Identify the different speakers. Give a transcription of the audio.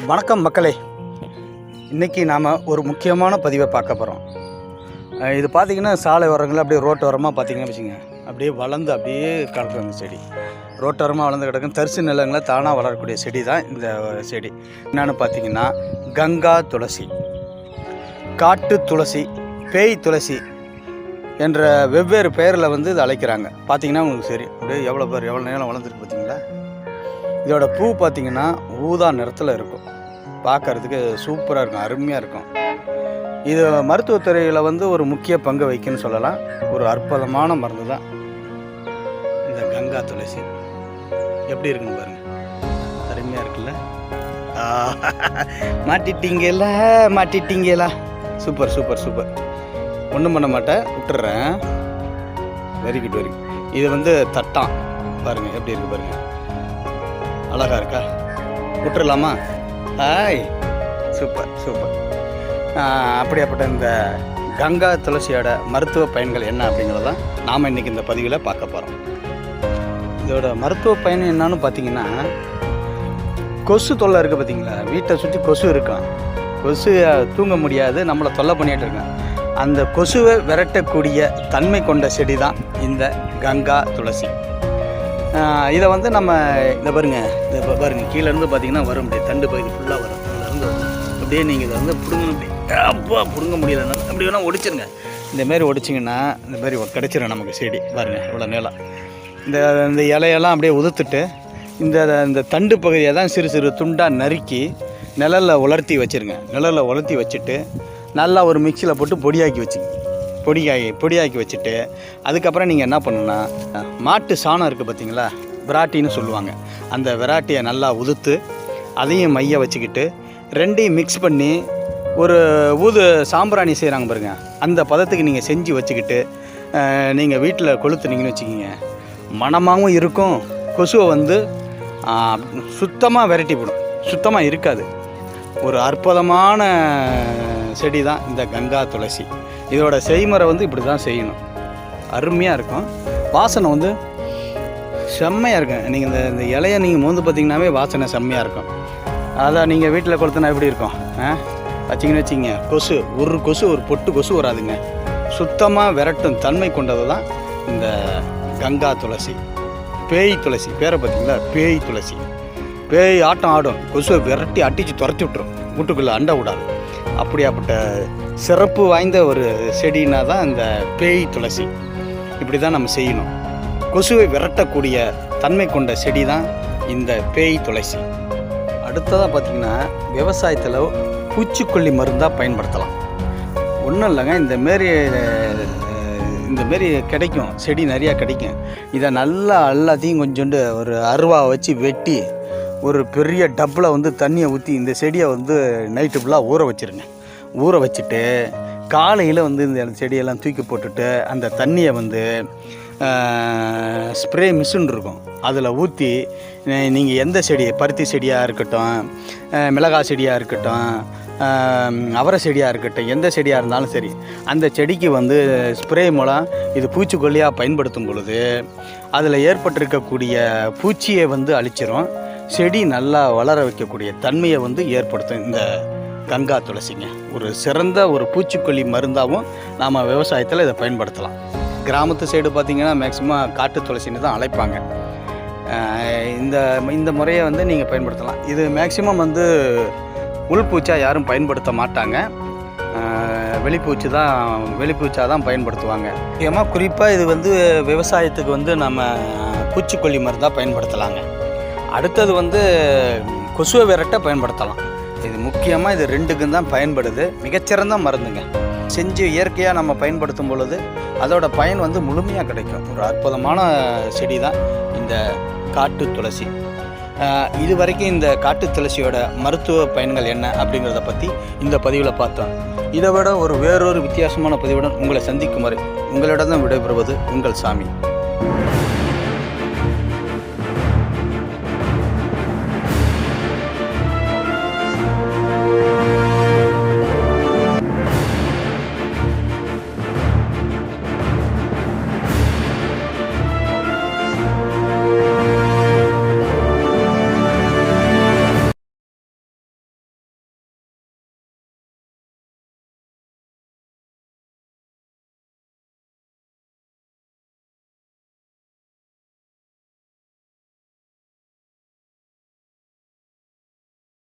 Speaker 1: வணக்கம் மக்களே. இன்றைக்கி நாம் ஒரு முக்கியமான பதிவை பார்க்க போகிறோம். இது பார்த்திங்கன்னா சாலை ஓரங்களில் அப்படியே ரோட்டோரமாக பார்த்திங்கன்னா வச்சுங்க, அப்படியே வளர்ந்து அப்படியே கிடக்கும். அந்த செடி ரோட்டோரமாக வளர்ந்து கிடக்கும். தரிசு நிலங்களில் தானாக வளரக்கூடிய செடி தான் இந்த செடி. என்னென்னு பார்த்திங்கன்னா கங்கா துளசி, காட்டு துளசி, பேய் துளசி என்ற வெவ்வேறு பெயரில் வந்து இதை அழைக்கிறாங்க. பார்த்திங்கன்னா உங்களுக்கு சரி அப்படியே எவ்வளோ நேரம் வளர்ந்துருக்கு பார்த்திங்களா. இதோட பூ பார்த்திங்கன்னா ஊதா நிறத்தில் இருக்கும். பார்க்குறதுக்கு சூப்பராக இருக்கும், அருமையாக இருக்கும். இது மருத்துவத்துறையில் வந்து ஒரு முக்கிய பங்கு வகிக்குன்னு சொல்லலாம். ஒரு அற்புதமான மருந்து தான் இந்த கங்கா துளசி. எப்படி இருக்குன்னு பாருங்கள், அருமையாக இருக்குல்ல. மாட்டிட்டீங்களா. Super super super. ஒன்றும் பண்ண மாட்டேன், விட்டுறேன். Very good very good. இது வந்து தட்டான் பாருங்கள், எப்படி இருக்குது பாருங்கள், அழகாக இருக்கா. விட்டுறலாமா? Hi, super super. அப்படியாப்பட்ட இந்த கங்கா துளசியோட மருத்துவ பயன்கள் என்ன அப்படிங்கிறதான் நாம் இன்றைக்கி இந்த பதிவில் பார்க்க போகிறோம். இதோட மருத்துவ பயன் என்னன்னு பார்த்தீங்கன்னா, கொசு தொல்லை இருக்குது பார்த்தீங்களா. வீட்டை சுற்றி கொசு இருக்கும், கொசு தூங்க முடியாது, நம்மளை தொல்லை பண்ணிகிட்டு இருக்கோம். அந்த கொசுவை விரட்டக்கூடிய தன்மை கொண்ட செடி தான் இந்த கங்கா துளசி. இதை வந்து நம்ம இதை பாருங்கள் கீழேருந்து பார்த்தீங்கன்னா வரும், அப்படியே தண்டு பகுதி ஃபுல்லாக வரும். அதிலேருந்து அப்படியே நீங்கள் இதை வந்து பிடுங்கணும். அப்படி பிடுங்க முடியலன்னா அப்படி வேணால் ஒடிச்சிருங்க. இந்தமாரி ஒடிச்சிங்கன்னா இந்தமாரி கிடச்சிடும் நமக்கு செடி. பாருங்கள் இவ்வளோ நீளம். இந்த இலையெல்லாம் அப்படியே உதுத்துட்டு இந்த தண்டு பகுதியை தான் சிறு சிறு துண்டாக நறுக்கி நிழலில் உலர்த்தி வச்சுருங்க. நிழலில் உலர்த்தி வச்சுட்டு நல்லா ஒரு மிக்சியில் போட்டு பொடியாக்கி வச்சுட்டு அதுக்கப்புறம் நீங்கள் என்ன பண்ணுன்னா, மாட்டு சாணம் இருக்குது பார்த்தீங்களா, விராட்டின்னு சொல்லுவாங்க. அந்த விராட்டியை நல்லா உதுத்து அதையும் மைய வச்சுக்கிட்டு ரெண்டையும் மிக்ஸ் பண்ணி ஒரு சாம்பிராணி செய்கிறாங்க பாருங்க, அந்த பதத்துக்கு நீங்கள் செஞ்சு வச்சுக்கிட்டு நீங்கள் வீட்டில் கொளுத்துனீங்கன்னு வச்சுக்கிங்க, மணமாகவும் இருக்கும். கொசுவை வந்து சுத்தமாக விரட்டி போடும், சுத்தமாக இருக்காது. ஒரு அற்புதமான செடி தான் இந்த கங்கா துளசி. இதோட செய்முறை வந்து இப்படி தான் செய்யணும். அருமையாக இருக்கும். வாசனை வந்து செம்மையாக இருக்கும். நீங்கள் இந்த இலையை நீங்கள் மோந்து பார்த்தீங்கன்னாவே வாசனை செம்மையாக இருக்கும். அதான் நீங்கள் வீட்டில் கொளுத்துனா எப்படி இருக்கும் வச்சிங்கன்னு வச்சிங்க, கொசு ஒரு பொட்டு கொசு வராதுங்க. சுத்தமாக விரட்டும் தன்மை கொண்டது தான் இந்த கங்கா துளசி. பேய் துளசி பேரை பார்த்தீங்களா, பேய் துளசி. பேய் ஆட்டம் ஆடும், கொசுவை விரட்டி அடித்து துரத்தி விட்டுரும், வீட்டுக்குள்ளே அண்டை விடாது. அப்படியாப்பட்ட சிறப்பு வாய்ந்த ஒரு செடினா தான் இந்த பேய் துளசி. இப்படி தான் நம்ம செய்யணும். கொசுவை விரட்டக்கூடிய தன்மை கொண்ட செடி தான் இந்த பேய் துளசி. அடுத்ததாக பார்த்திங்கன்னா, விவசாயத்தில் பூச்சிக்கொல்லி மருந்தாக பயன்படுத்தலாம். ஒன்றும் இல்லைங்க, இந்தமாரி கிடைக்கும், செடி நிறையா கிடைக்கும். இதை நல்லா எல்லாத்தையும் கொஞ்சோண்டு ஒரு அருவா வச்சு வெட்டி ஒரு பெரிய டப்பில் வந்து தண்ணியை ஊற்றி இந்த செடியை வந்து நைட்டு ஃபுல்லாக ஊற வச்சுருங்க. ஊற வச்சுட்டு காலையில் வந்து இந்த செடியெல்லாம் தூக்கி போட்டுட்டு அந்த தண்ணியை வந்து ஸ்ப்ரே மிஷின் இருக்கும், அதில் ஊற்றி நீங்கள் எந்த செடி, பருத்தி செடியாக இருக்கட்டும், மிளகாய் செடியாக இருக்கட்டும், அவரை செடியாக இருக்கட்டும், எந்த செடியாக இருந்தாலும் சரி, அந்த செடிக்கு வந்து ஸ்ப்ரே மூலம் இது பூச்சிக்கொல்லியாக பயன்படுத்தும் பொழுது அதில் ஏற்பட்டிருக்கக்கூடிய பூச்சியை வந்து அழிச்சிரும். செடி நல்லா வளர வைக்கக்கூடிய தன்மையை வந்து ஏற்படுத்தும் இந்த கங்கா துளசிங்க. ஒரு சிறந்த ஒரு பூச்சிக்கொல்லி மருந்தாகவும் நாம் விவசாயத்தில் இதை பயன்படுத்தலாம். கிராமத்து சைடு பார்த்திங்கன்னா மேக்ஸிமம் காட்டு துளசின்னு தான் அழைப்பாங்க. இந்த முறையை வந்து நீங்கள் பயன்படுத்தலாம். இது மேக்ஸிமம் வந்து உள்பூச்சா யாரும் பயன்படுத்த மாட்டாங்க, வெளிப்பூச்சா தான் பயன்படுத்துவாங்க. முக்கியமாக குறிப்பாக இது வந்து விவசாயத்துக்கு வந்து நம்ம பூச்சிக்கொல்லி மருந்தாக பயன்படுத்தலாங்க. அடுத்தது வந்து கொசுவை விரட்ட பயன்படுத்தலாம். இது முக்கியமாக இது ரெண்டுக்கும் தான் பயன்படுது. மிகச்சிறந்த மருந்துங்க. செஞ்சு இயற்கையாக நம்ம பயன்படுத்தும் பொழுது அதோட பயன் வந்து முழுமையாக கிடைக்கும். ஒரு அற்புதமான செடி தான் இந்த காட்டு துளசி. இது வரைக்கும் இந்த காட்டு துளசியோட மருத்துவ பயன்கள் என்ன அப்படிங்கிறத பற்றி இந்த பதிவில் பார்த்தோம். இதை விட வேறொரு வித்தியாசமான பதிவுடன் உங்களை சந்திக்கும் வரை உங்களிடம் தான் விடைபெறுவது உங்கள் சாமி.